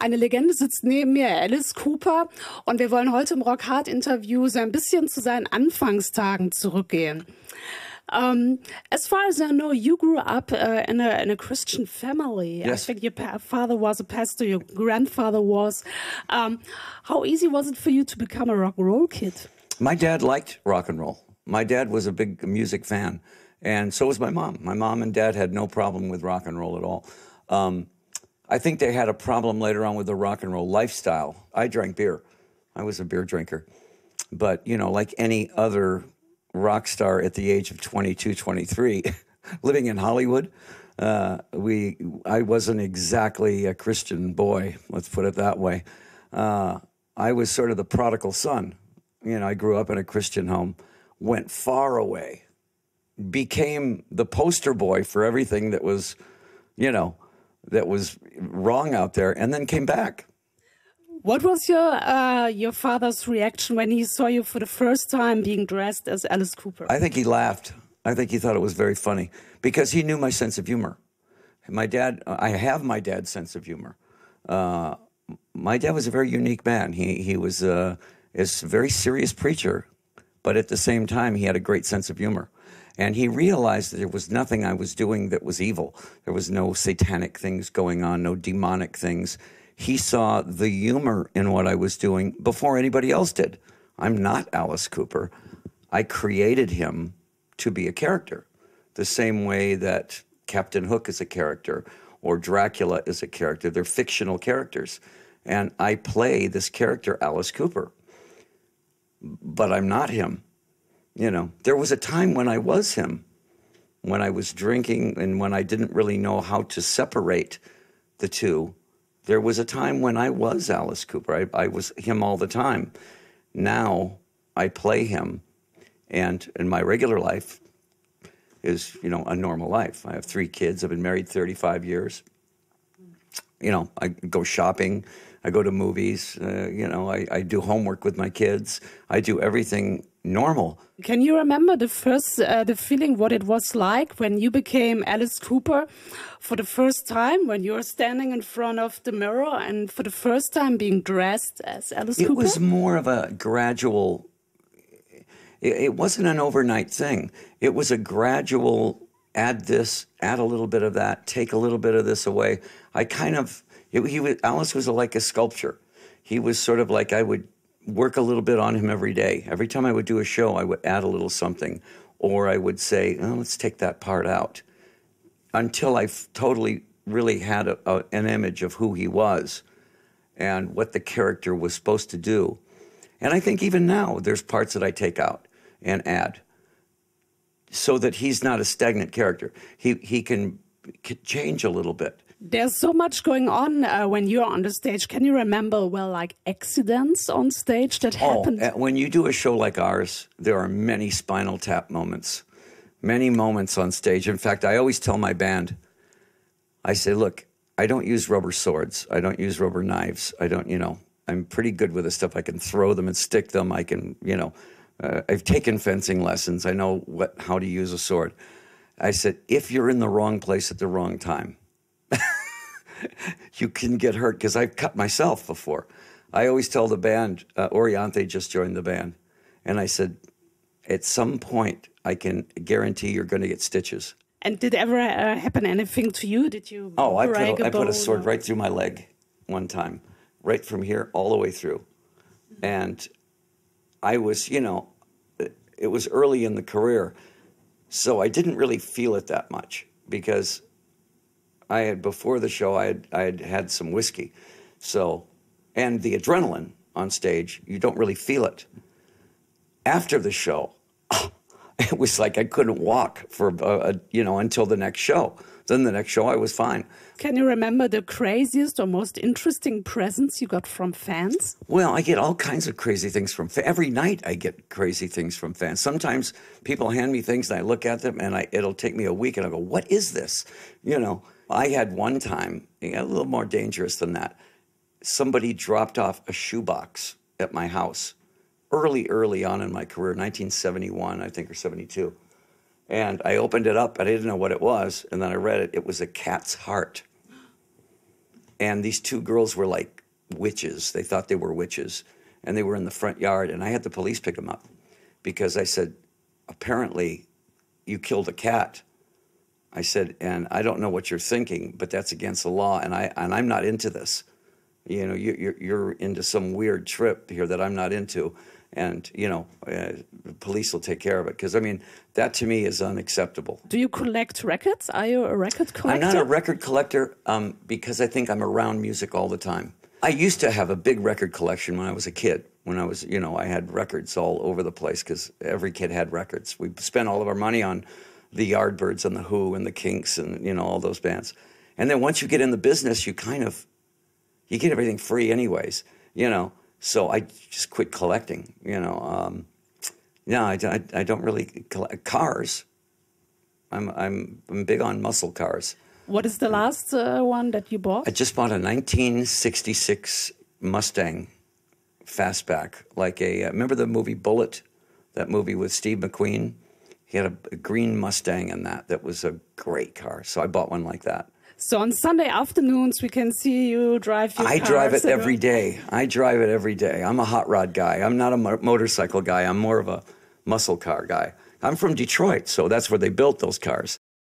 Eine Legende sitzt neben mir, Alice Cooper, und wir wollen heute im Rock Hard Interview so ein bisschen zu seinen Anfangstagen zurückgehen. As far as I know, you grew up in a Christian family. Yes. I think your father was a pastor, your grandfather was. How easy was it for you to become a rock and roll kid? My dad liked rock and roll. My dad was a big music fan, and so was my mom. My mom and dad had no problem with rock and roll at all. I think they had a problem later on with the rock and roll lifestyle. I drank beer. I was a beer drinker. But, you know, like any other rock star at the age of 22, 23, living in Hollywood, I wasn't exactly a Christian boy, let's put it that way. I was sort of the prodigal son. You know, I grew up in a Christian home, went far away, became the poster boy for everything that was, you know, that was wrong out there, and then came back. What was your father's reaction when he saw you for the first time being dressed as Alice Cooper? I think he laughed. I think he thought it was very funny because he knew my sense of humor. My dad, I have my dad's sense of humor. My dad was a very unique man. He was a very serious preacher, but at the same time, he had a great sense of humor. And he realized that there was nothing I was doing that was evil. There was no satanic things going on, no demonic things. He saw the humor in what I was doing before anybody else did. I'm not Alice Cooper. I created him to be a character, the same way that Captain Hook is a character or Dracula is a character. They're fictional characters. And I play this character, Alice Cooper, but I'm not him. You know, there was a time when I was him, when I was drinking and when I didn't really know how to separate the two. There was a time when I was Alice Cooper. I was him all the time. Now I play him, and in my regular life is, you know, a normal life. I have 3 kids. I've been married 35 years. You know, I go shopping. I go to movies. You know, I do homework with my kids. I do everything normal. Can you remember the feeling, what it was like when you became Alice Cooper for the first time, when you were standing in front of the mirror and for the first time being dressed as Alice Cooper? It was more of a gradual, it wasn't an overnight thing. It was a gradual, add this, add a little bit of that, take a little bit of this away. I kind of, Alice was like a sculpture. He was sort of like, I would work a little bit on him every day. Every time I would do a show, I would add a little something. Or I would say, oh, let's take that part out. Until I totally really had an image of who he was and what the character was supposed to do. And I think even now, there's parts that I take out and add so that he's not a stagnant character. He can change a little bit. There's so much going on when you're on the stage. Can you remember, well, like accidents on stage that happened? When you do a show like ours, there are many Spinal Tap moments, many moments on stage. In fact, I always tell my band, I say, look, I don't use rubber swords. I don't use rubber knives. I don't, you know, I'm pretty good with this stuff. I can throw them and stick them. I can, you know, I've taken fencing lessons. I know how to use a sword. I said, if you're in the wrong place at the wrong time, you can get hurt, because I've cut myself before. I always tell the band, Oriante just joined the band, and I said, at some point, I can guarantee you're going to get stitches. And did ever happen anything to you? Did you I put a sword right through my leg one time, right from here all the way through. And I was, you know, it was early in the career, so I didn't really feel it that much, because I had, before the show, I had some whiskey. So, and the adrenaline on stage, you don't really feel it. After the show, it was like I couldn't walk for, you know, until the next show. Then the next show, I was fine. Can you remember the craziest or most interesting presents you got from fans? Well, I get all kinds of crazy things from fans. Every night I get crazy things from fans. Sometimes people hand me things and I look at them and it'll take me a week and I go, what is this? You know, I had one time, a little more dangerous than that. Somebody dropped off a shoebox at my house early on in my career, 1971, I think, or 72. And I opened it up, and I didn't know what it was. And then I read it. It was a cat's heart. And these two girls were like witches. They thought they were witches. And they were in the front yard. And I had the police pick them up because I said, apparently you killed a cat. I said, and I don't know what you're thinking, but that's against the law. And I'm not into this. You know, you're into some weird trip here that I'm not into. And, you know, the police will take care of it. Because, I mean, that to me is unacceptable. Do you collect records? Are you a record collector? I'm not a record collector because I think I'm around music all the time. I used to have a big record collection when I was a kid. When I was, you know, I had records all over the place because every kid had records. We spent all of our money on the Yardbirds and the Who and the Kinks and, you know, all those bands. And then once you get in the business, you get everything free anyways, you know. So I just quit collecting, you know. No, I don't really collect cars. I'm big on muscle cars. What is the last one that you bought? I just bought a 1966 Mustang fastback, like remember the movie Bullet? That movie with Steve McQueen? He had a green Mustang in that. That was a great car. So I bought one like that. So on Sunday afternoons, we can see you drive your car. I drive it every day. I drive it every day. I'm a hot rod guy. I'm not a motorcycle guy. I'm more of a muscle car guy. I'm from Detroit, so that's where they built those cars.